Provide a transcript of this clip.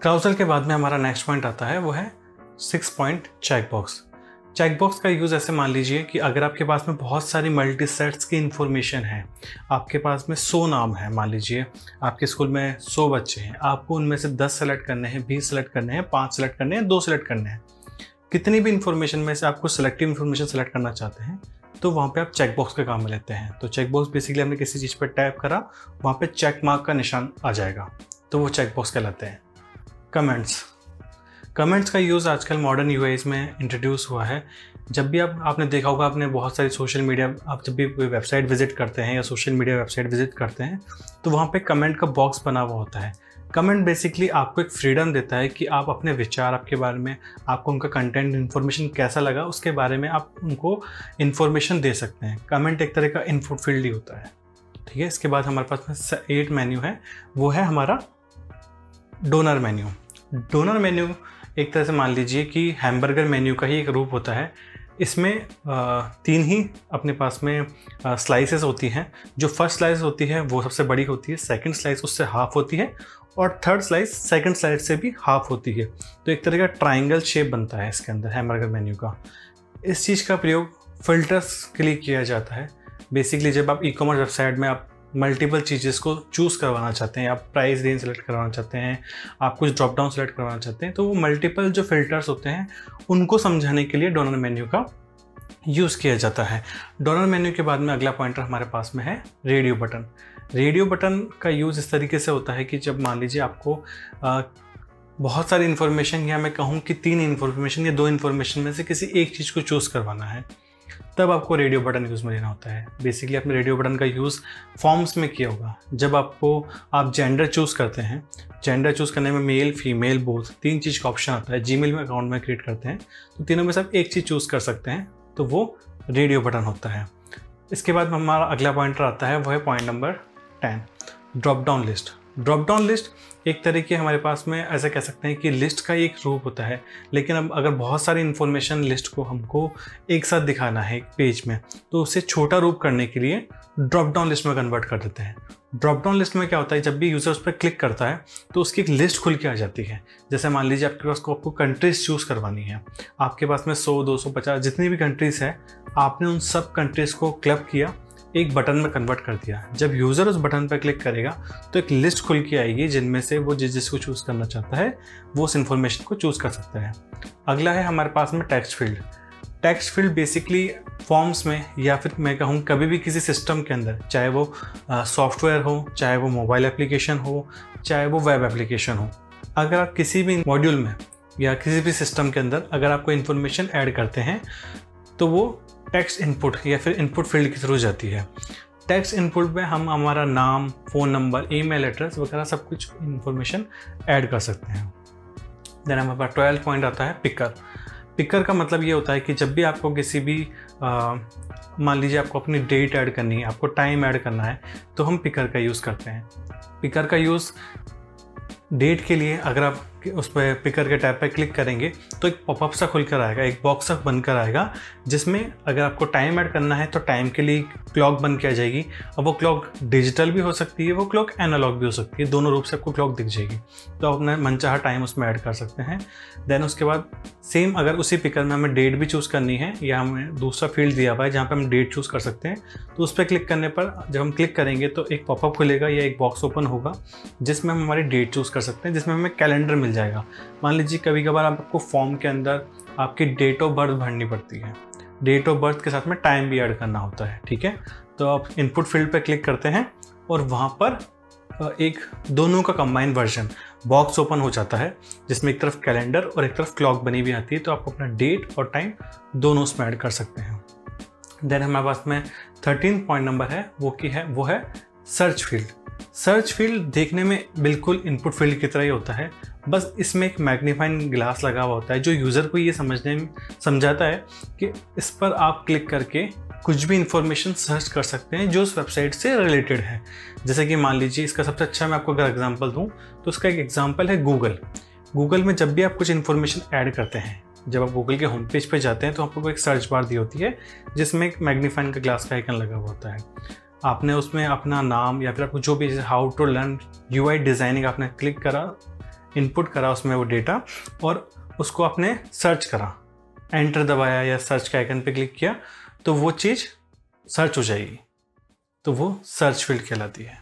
Carousel के बाद में हमारा नेक्स्ट पॉइंट आता है, वो है 6 पॉइंट चेकबॉक्स। चेकबॉक्स का यूज़ ऐसे मान लीजिए कि अगर आपके पास में बहुत सारी मल्टी सेट्स की इन्फॉर्मेशन है, आपके पास में 100 नाम है, मान लीजिए आपके स्कूल में 100 बच्चे हैं, आपको उनमें से 10 सेलेक्ट करने हैं, 20 सेलेक्ट करने हैं, 5 सेलेक्ट करने हैं, 2 सेलेक्ट करने हैं, कितनी भी इन्फॉर्मेशन में से आपको सेलेक्टिव इन्फॉर्मेशन सेलेक्ट करना चाहते हैं तो वहाँ पे आप चेकबॉक्स का काम में लेते हैं। तो चेकबॉक्स बेसिकली हमने किसी चीज़ पर टैप करा, वहाँ पे चेक मार्क का निशान आ जाएगा, तो वो चेकबॉक्स कहलाते हैं। कमेंट्स का यूज़ आजकल मॉडर्न यूआईज़ में इंट्रोड्यूस हुआ है। जब भी आपने देखा होगा, आपने बहुत सारी सोशल मीडिया, आप जब भी कोई वेबसाइट विजिट करते हैं या सोशल मीडिया वेबसाइट विजिट करते हैं तो वहाँ पे कमेंट का बॉक्स बना हुआ होता है। कमेंट बेसिकली आपको एक फ्रीडम देता है कि आप अपने विचार, आपके बारे में, आपको उनका कंटेंट, इन्फॉर्मेशन कैसा लगा उसके बारे में आप उनको इन्फॉर्मेशन दे सकते हैं। कमेंट एक तरह का इनपुट फील्ड ही होता है, ठीक है। इसके बाद हमारे पास में 8 मेन्यू है, वो है हमारा डोनर मेन्यू। डोनर मेन्यू एक तरह से मान लीजिए कि हैमबर्गर मेन्यू का ही एक रूप होता है। इसमें 3 ही अपने पास में स्लाइसेस होती हैं। जो फर्स्ट स्लाइस होती है वो सबसे बड़ी होती है, सेकंड स्लाइस उससे हाफ होती है और थर्ड स्लाइस सेकंड स्लाइस से भी हाफ होती है। तो एक तरह का ट्राइंगल शेप बनता है इसके अंदर हैमबर्गर मेन्यू का। इस चीज़ का प्रयोग फिल्टर्स के लिए किया जाता है। बेसिकली जब आप ई-कॉमर्स वेबसाइट में आप मल्टीपल चीज़ें को चूज़ करवाना चाहते हैं, आप प्राइस रेंज सेलेक्ट करवाना चाहते हैं, आप कुछ ड्रॉप डाउन सेलेक्ट करवाना चाहते हैं, तो वो मल्टीपल जो फिल्टर्स होते हैं उनको समझाने के लिए डोनर मेन्यू का यूज़ किया जाता है। डोनर मेन्यू के बाद में अगला पॉइंटर हमारे पास में है रेडियो बटन। रेडियो बटन का यूज़ इस तरीके से होता है कि जब मान लीजिए आपको बहुत सारी इन्फॉर्मेशन, या मैं कहूँ कि 3 इन्फॉर्मेशन या 2 इन्फॉर्मेशन में से किसी एक चीज़ को चूज़ करवाना है, तब आपको रेडियो बटन यूज़ में लेना होता है। बेसिकली आपने रेडियो बटन का यूज़ फॉर्म्स में किया होगा। जब आप जेंडर चूज़ करते हैं, जेंडर चूज़ करने में मेल, फीमेल, बोथ 3 चीज़ का ऑप्शन आता है। जीमेल में अकाउंट में क्रिएट करते हैं तो तीनों में से आप एक चीज़ चूज़ कर सकते हैं, तो वो रेडियो बटन होता है। इसके बाद हमारा अगला पॉइंटर आता है, वो है point number 10, drop down list. Drop down list एक तरीके हमारे पास में ऐसा कह सकते हैं कि लिस्ट का एक रूप होता है, लेकिन अब अगर बहुत सारी इन्फॉर्मेशन लिस्ट को हमको एक साथ दिखाना है एक पेज में, तो उसे छोटा रूप करने के लिए ड्रॉप डाउन लिस्ट में कन्वर्ट कर देते हैं। ड्रॉप डाउन लिस्ट में क्या होता है, जब भी यूज़र उस पर क्लिक करता है तो उसकी एक लिस्ट खुल के आ जाती है। जैसे मान लीजिए आपके पास आपको कंट्रीज़ चूज़ करवानी है, आपके पास में 100, 250 जितनी भी कंट्रीज़ है, आपने उन सब कंट्रीज़ को क्लब किया, एक बटन में कन्वर्ट कर दिया। जब यूज़र उस बटन पर क्लिक करेगा तो एक लिस्ट खुल के आएगी जिनमें से वो जिसको चूज़ करना चाहता है वो उस इन्फॉर्मेशन को चूज़ कर सकता है। अगला है हमारे पास में text field. Text field basically forms में, या फिर मैं कहूँ कभी भी किसी सिस्टम के अंदर, चाहे वो सॉफ्टवेयर हो, चाहे वो मोबाइल एप्लीकेशन हो, चाहे वो वेब एप्लीकेशन हो, अगर आप किसी भी मॉड्यूल में या किसी भी सिस्टम के अंदर अगर आपको इन्फॉर्मेशन ऐड करते हैं तो वो टेक्स्ट इनपुट या फिर इनपुट फील्ड के थ्रू जाती है। टेक्स्ट इनपुट में हम हमारा नाम, फ़ोन नंबर, ईमेल एड्रेस वगैरह सब कुछ इन्फॉर्मेशन ऐड कर सकते हैं। देन हमारे पास 12 पॉइंट आता है पिकर। पिकर का मतलब ये होता है कि जब भी आपको किसी भी मान लीजिए आपको अपनी डेट ऐड करनी है, आपको टाइम ऐड करना है, तो हम पिकर का यूज़ करते हैं। पिकर का यूज़ डेट के लिए, अगर आप उस पर पिकर के टैब पर क्लिक करेंगे तो एक पॉपअप सा खुल कर आएगा, एक बॉक्स सा बनकर आएगा, जिसमें अगर आपको टाइम ऐड करना है तो टाइम के लिए क्लॉक बन के आ जाएगी। अब वो क्लॉक डिजिटल भी हो सकती है, वो क्लॉक एनालॉग भी हो सकती है, दोनों रूप से आपको क्लॉक दिख जाएगी, तो आप अपना मनचाहा टाइम उसमें ऐड कर सकते हैं। देन उसके बाद सेम, अगर उसी पिकर में हमें डेट भी चूज़ करनी है या हमें दूसरा फील्ड दिया हुआ है जहाँ पर हम डेट चूज़ कर सकते हैं, तो उस पर क्लिक करने पर जब हम क्लिक करेंगे तो एक पॉपअप खुलेगा या एक बॉक्स ओपन होगा जिसमें हम हमारी डेट चूज़ कर सकते हैं, जिसमें हमें कैलेंडर मिल जाएगा। मान लीजिए कभी कभार आपको फॉर्म के अंदर आपकी डेट ऑफ बर्थ भरनी पड़ती है, डेट ऑफ बर्थ के साथ में टाइम भी ऐड करना होता है, ठीक है। तो आप इनपुट फील्ड पर क्लिक करते हैं और वहाँ पर एक दोनों का कंबाइन वर्जन बॉक्स ओपन हो जाता है, जिसमें एक तरफ कैलेंडर और एक तरफ क्लॉक बनी हुई आती है, तो आप अपना डेट और टाइम दोनों उसमें ऐड कर सकते हैं। देन हमारे पास में 13 पॉइंट नंबर है, वो है सर्च फील्ड। सर्च फील्ड देखने में बिल्कुल इनपुट फील्ड की तरह ही होता है, बस इसमें एक मैग्नीफाइंग ग्लास लगा हुआ होता है जो यूज़र को ये समझाता है कि इस पर आप क्लिक करके कुछ भी इंफॉर्मेशन सर्च कर सकते हैं जो उस वेबसाइट से रिलेटेड है। जैसे कि मान लीजिए, इसका सबसे अच्छा मैं आपको अगर एग्जांपल दूं तो उसका एक एग्जांपल है गूगल में जब भी आप कुछ इन्फॉर्मेशन ऐड करते हैं, जब आप गूगल के होम पेज पे जाते हैं तो आपको एक सर्च बार दी होती है जिसमें एक मैग्नीफाइंग का ग्लास का आइकन लगा हुआ होता है। आपने उसमें अपना नाम या फिर आपको जो भी, how to learn UI designing आपने क्लिक करा, इनपुट करा उसमें वो डेटा और उसको आपने सर्च करा, एंटर दबाया या सर्च के आइकन पे क्लिक किया तो वो चीज़ सर्च हो जाएगी, तो वो सर्च फील्ड कहलाती है।